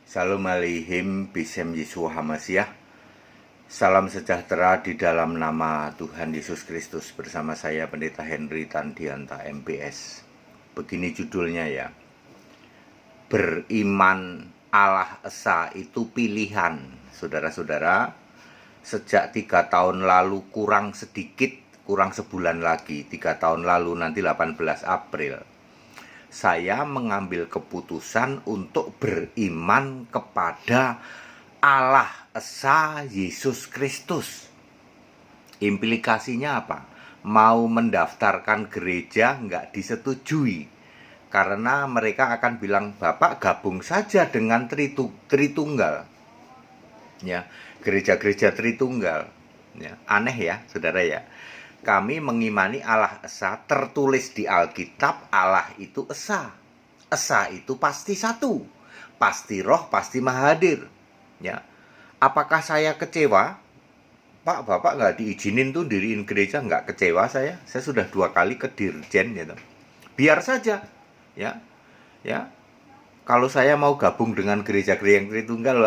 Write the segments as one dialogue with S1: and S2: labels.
S1: Shalom Aleihim Bisem Yeshua HaMashiach. Salam sejahtera di dalam nama Tuhan Yesus Kristus. Bersama saya Pendeta Henry Tandianta MPS. Begini judulnya ya. Beriman Allah Esa itu pilihan. Saudara-saudara, sejak 3 tahun lalu kurang sedikit, kurang sebulan lagi, 3 tahun lalu nanti 18 April, saya mengambil keputusan untuk beriman kepada Allah Esa Yesus Kristus. Implikasinya apa? Mau mendaftarkan gereja nggak disetujui, karena mereka akan bilang, Bapak gabung saja dengan Tritunggal. Ya, gereja-gereja Tritunggal. Ya, aneh ya, saudara ya. Kami mengimani Allah Esa, tertulis di Alkitab Allah itu Esa. Esa itu pasti satu, pasti Roh, pasti Mahadir. Ya, apakah saya kecewa? Pak, Bapak nggak diizinin tuh diriin gereja, nggak kecewa saya. Saya sudah 2 kali ke Dirjen gitu. Biar saja, ya. Kalau saya mau gabung dengan gereja-gereja yang Tritunggal,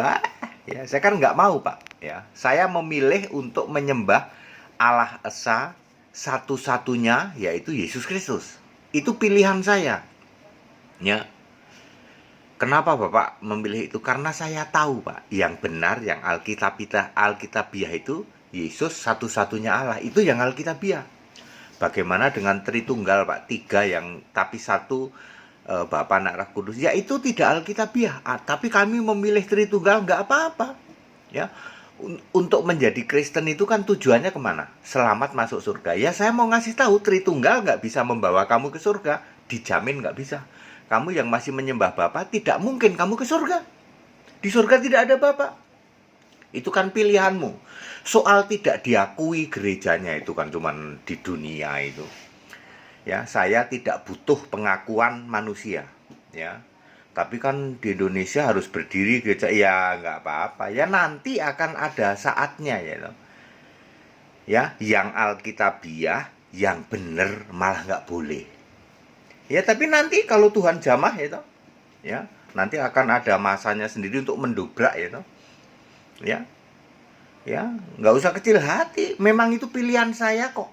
S1: ya saya kan nggak mau, Pak. Ya, saya memilih untuk menyembah Allah Esa satu-satunya, yaitu Yesus Kristus. Itu pilihan saya. Ya. Kenapa Bapak memilih itu? Karena saya tahu, Pak, yang benar, yang Alkitabiah itu Yesus satu-satunya Allah. Itu yang Alkitabiah. Bagaimana dengan Tritunggal, Pak? 3 yang tapi satu, Bapa, Anak, Roh Kudus. Ya itu tidak Alkitabiah. Tapi kami memilih Tritunggal, nggak apa-apa. Ya. Untuk menjadi Kristen itu kan tujuannya kemana? Selamat masuk surga. Ya saya mau ngasih tahu, Tritunggal nggak bisa membawa kamu ke surga. Dijamin nggak bisa. Kamu yang masih menyembah Bapa, tidak mungkin kamu ke surga. Di surga tidak ada Bapa. Itu kan pilihanmu. Soal tidak diakui gerejanya itu kan cuman di dunia itu. Ya, saya tidak butuh pengakuan manusia. Ya. Tapi kan di Indonesia harus berdiri gereja, ya nggak apa-apa. Ya nanti akan ada saatnya ya. Ya, yang Alkitabiah, yang benar malah nggak boleh. Ya tapi nanti kalau Tuhan jamah ya, nanti akan ada masanya sendiri untuk mendobrak ya. Ya, nggak usah kecil hati. Memang itu pilihan saya kok.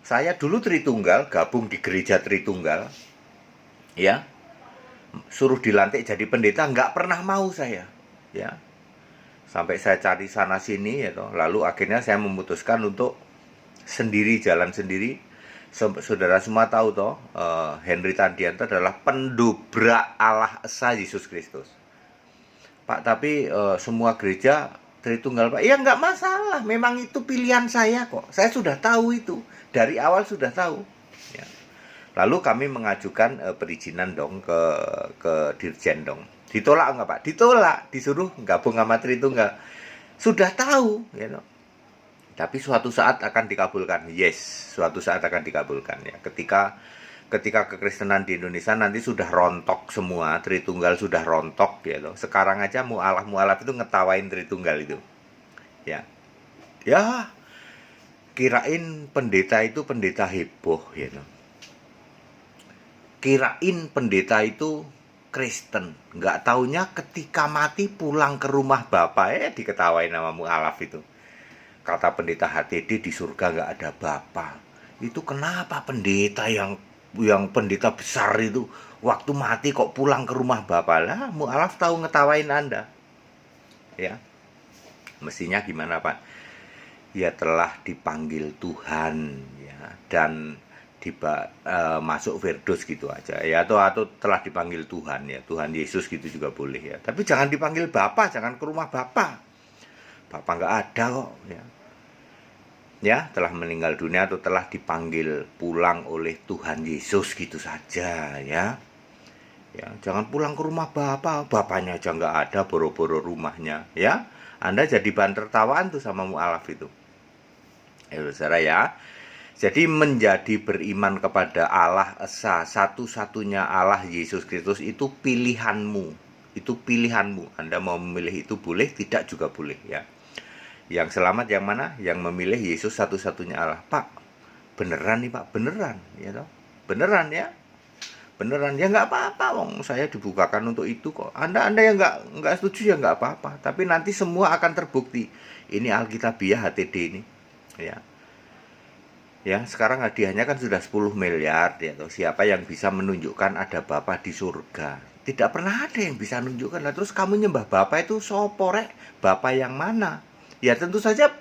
S1: Saya dulu Tritunggal, gabung di gereja Tritunggal. Ya. Suruh dilantik jadi pendeta, nggak pernah mau saya, ya. Sampai saya cari sana sini, lalu akhirnya saya memutuskan untuk sendiri, jalan sendiri. Saudara semua tahu Henry Tandianta adalah pendobrak Allah Esa Yesus Kristus. Pak, tapi semua gereja Tritunggal, Pak. Ya nggak masalah, memang itu pilihan saya kok. Saya sudah tahu itu, dari awal sudah tahu. Ya. Lalu kami mengajukan perizinan dong ke Dirjen dong. Ditolak enggak, Pak? Ditolak, disuruh gabung sama Tritunggal. Sudah tahu, Tapi suatu saat akan dikabulkan. Yes, suatu saat akan dikabulkan ya. Ketika kekristenan di Indonesia nanti sudah rontok semua, Tritunggal sudah rontok Sekarang aja mualaf itu ngetawain Tritunggal itu. Ya. Ya. Kirain pendeta itu pendeta heboh Kirain pendeta itu Kristen. Nggak taunya ketika mati pulang ke rumah Bapak, diketawain sama mualaf itu. Kata pendeta HTD, di surga nggak ada Bapak. Itu kenapa pendeta yang pendeta besar itu waktu mati kok pulang ke rumah Bapak? Lah, mualaf tahu ngetawain Anda. Ya. Mestinya gimana, Pak? Ya telah dipanggil Tuhan ya, dan masuk Firdaus gitu aja ya, atau telah dipanggil Tuhan ya, Tuhan Yesus gitu juga boleh ya. Tapi jangan dipanggil Bapak, jangan ke rumah Bapak nggak ada kok ya, telah meninggal dunia atau telah dipanggil pulang oleh Tuhan Yesus gitu saja ya. Jangan pulang ke rumah bapaknya aja nggak ada, boro-boro rumahnya ya. Anda jadi bahan tertawaan tuh sama mualaf itu saudara ya. Jadi menjadi beriman kepada Allah Esa, satu-satunya Allah Yesus Kristus, itu pilihanmu. Itu pilihanmu. Anda mau memilih itu boleh, tidak juga boleh ya. Yang selamat yang mana? Yang memilih Yesus satu-satunya Allah. Pak, beneran nih Pak, beneran Beneran ya. beneran ya nggak apa-apa, wong saya dibukakan untuk itu kok. Anda yang nggak setuju ya nggak apa-apa, tapi nanti semua akan terbukti. Ini Alkitabiah HTD ini, ya. Ya, sekarang hadiahnya kan sudah 10 miliar ya toh. Siapa yang bisa menunjukkan ada Bapa di surga? Tidak pernah ada yang bisa menunjukkan. Lah terus kamu nyembah Bapa itu sopo rek? Bapa yang mana? Ya tentu saja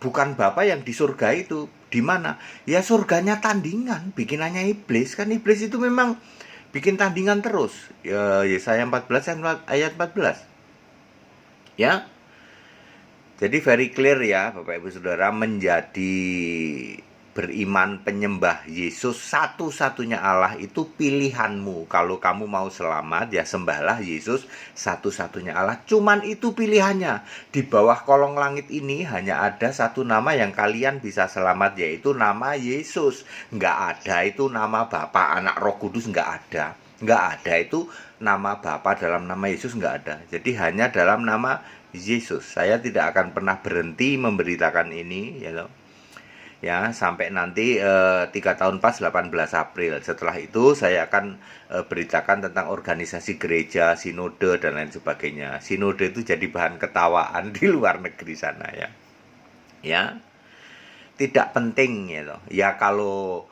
S1: bukan Bapa yang di surga itu. Di mana? Ya surganya tandingan, bikinannya iblis. Kan iblis itu memang bikin tandingan terus. Ya, Yesaya 14 ayat 14. Ya. Jadi very clear ya Bapak Ibu Saudara, menjadi beriman penyembah Yesus satu-satunya Allah itu pilihanmu. Kalau kamu mau selamat ya sembahlah Yesus satu-satunya Allah. Cuman itu pilihannya. Di bawah kolong langit ini hanya ada satu nama yang kalian bisa selamat, yaitu nama Yesus. Nggak ada itu nama Bapa, Anak, Roh Kudus, nggak ada. Nggak ada itu nama Bapa dalam nama Yesus, nggak ada. Jadi hanya dalam nama Yesus. Saya tidak akan pernah berhenti memberitakan ini ya sampai nanti 3 tahun pas 18 April. Setelah itu saya akan beritakan tentang organisasi gereja, sinode dan lain sebagainya. Sinode itu jadi bahan ketawaan di luar negeri sana ya. Ya. Tidak penting ya. Ya kalau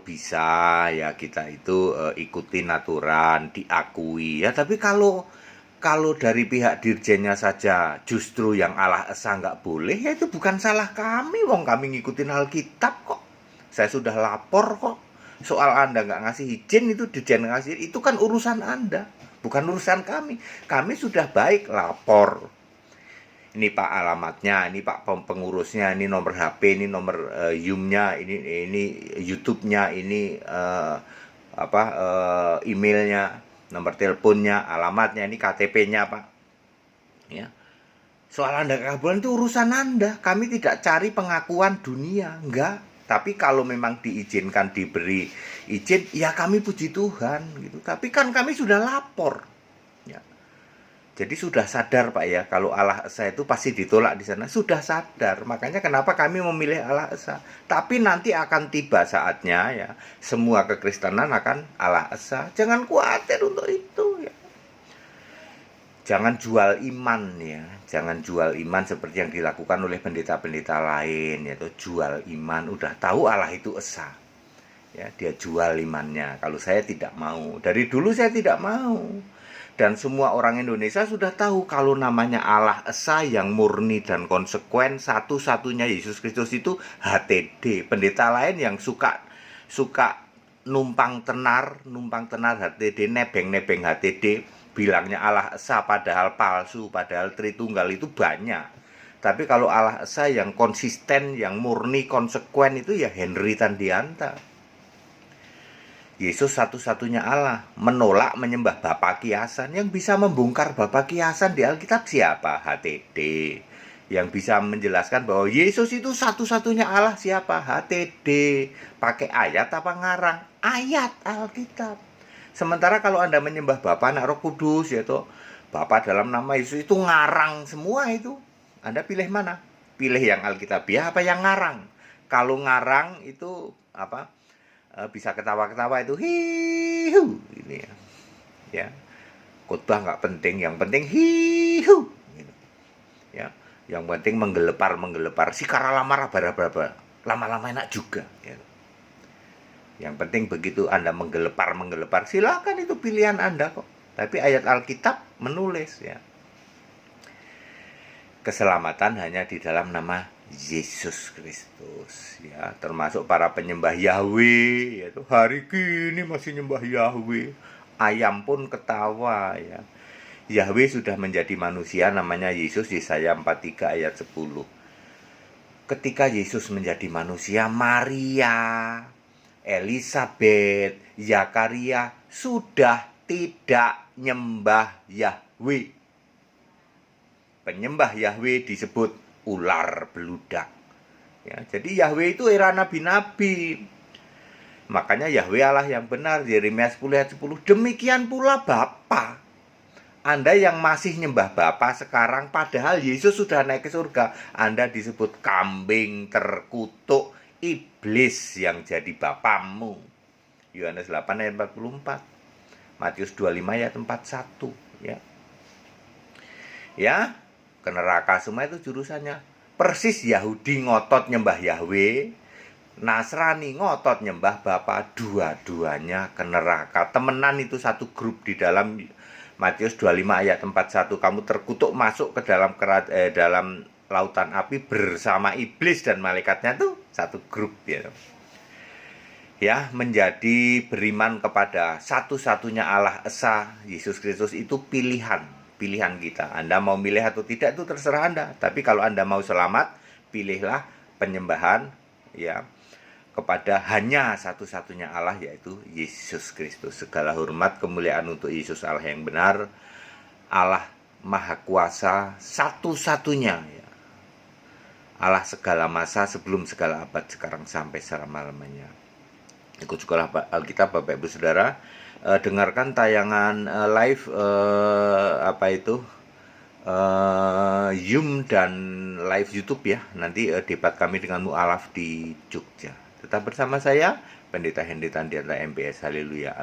S1: bisa ya kita itu ikutin aturan, diakui ya, tapi kalau dari pihak dirjennya saja justru yang Allah Esa nggak boleh, ya itu bukan salah kami, wong kami ngikutin Alkitab kok. Saya sudah lapor kok. Soal Anda nggak ngasih izin, itu dirjen ngasih, itu kan urusan Anda, bukan urusan kami. Kami sudah baik lapor. Ini Pak alamatnya, ini Pak pengurusnya, ini nomor HP, ini nomor YUM-nya, ini YouTube-nya, ini emailnya, nomor teleponnya, alamatnya, ini KTP-nya Pak. Ya. Soal Anda kekabulan itu urusan Anda. Kami tidak cari pengakuan dunia, enggak. Tapi kalau memang diizinkan, diberi izin, ya kami puji Tuhan gitu. Tapi kan kami sudah lapor. Ya. Jadi sudah sadar Pak ya, kalau Allah Esa itu pasti ditolak di sana. Sudah sadar, makanya kenapa kami memilih Allah Esa. Tapi nanti akan tiba saatnya ya, semua kekristenan akan Allah Esa. Jangan khawatir untuk itu ya. Jangan jual iman ya, jangan jual iman seperti yang dilakukan oleh pendeta-pendeta lain, yaitu jual iman. Udah tahu Allah itu Esa, ya dia jual imannya. Kalau saya tidak mau, dari dulu saya tidak mau. Dan semua orang Indonesia sudah tahu kalau namanya Allah Esa yang murni dan konsekuen, satu-satunya Yesus Kristus itu HTD. Pendeta lain yang suka numpang tenar HTD, nebeng HTD, bilangnya Allah Esa padahal palsu, padahal Tritunggal, itu banyak. Tapi kalau Allah Esa yang konsisten, yang murni, konsekuen itu ya Henry Tandianta. Yesus satu-satunya Allah, menolak menyembah Bapa Kiasan. Yang bisa membongkar Bapa Kiasan di Alkitab siapa? HTD. Yang bisa menjelaskan bahwa Yesus itu satu-satunya Allah siapa? HTD. Pakai ayat apa ngarang? Ayat Alkitab. Sementara kalau Anda menyembah Bapa, Anak, Roh Kudus, yaitu Bapa dalam nama Yesus, itu ngarang semua itu. Anda pilih mana? Pilih yang Alkitabiah apa yang ngarang? Kalau ngarang itu apa? Bisa ketawa-ketawa itu hihu ini ya. Khotbah nggak penting, yang penting hihu gitu. Ya, yang penting menggelepar sikara lamar barabara, lama-lama enak juga ya. Yang penting begitu Anda menggelepar silakan, itu pilihan Anda kok. Tapi ayat Alkitab menulis ya, keselamatan hanya di dalam nama Yesus Kristus ya, termasuk para penyembah Yahweh yaitu hari kini masih nyembah Yahweh. Ayam pun ketawa ya. Yahweh sudah menjadi manusia, namanya Yesus, Yesaya 43 ayat 10. Ketika Yesus menjadi manusia, Maria, Elizabeth, Zakaria sudah tidak nyembah Yahweh. Penyembah Yahweh disebut ular beludak ya. Jadi Yahweh itu era nabi-nabi, makanya Yahweh Allah yang benar, Yeremia 10 ayat 10. Demikian pula Bapa. Anda yang masih nyembah Bapa sekarang padahal Yesus sudah naik ke surga, Anda disebut kambing terkutuk, iblis yang jadi bapamu Yohanes 8 ayat 44, Matius 25 ayat 41, ya. Ya, ke neraka semua itu jurusannya. Persis Yahudi ngotot nyembah Yahweh, Nasrani ngotot nyembah Bapa, dua-duanya ke neraka. Temenan itu satu grup di dalam Matius 25 ayat 41. Kamu terkutuk masuk ke dalam dalam lautan api bersama iblis dan malaikatnya, tuh satu grup, ya. Ya, menjadi beriman kepada satu-satunya Allah Esa, Yesus Kristus, itu pilihan kita. Anda mau milih atau tidak itu terserah Anda. Tapi kalau Anda mau selamat, pilihlah penyembahan, ya, kepada hanya satu-satunya Allah, yaitu Yesus Kristus. Segala hormat kemuliaan untuk Yesus, Allah yang benar, Allah Maha Kuasa, satu-satunya, ya. Allah segala masa, sebelum segala abad, sekarang sampai selama-lamanya. Ikut sekolah Alkitab, Bapak Ibu Saudara. Dengarkan tayangan live Zoom dan live YouTube, ya. Nanti debat kami dengan mu'alaf di Jogja. Tetap bersama saya, Pendeta Hendy Tandiatla MPS. Haleluya.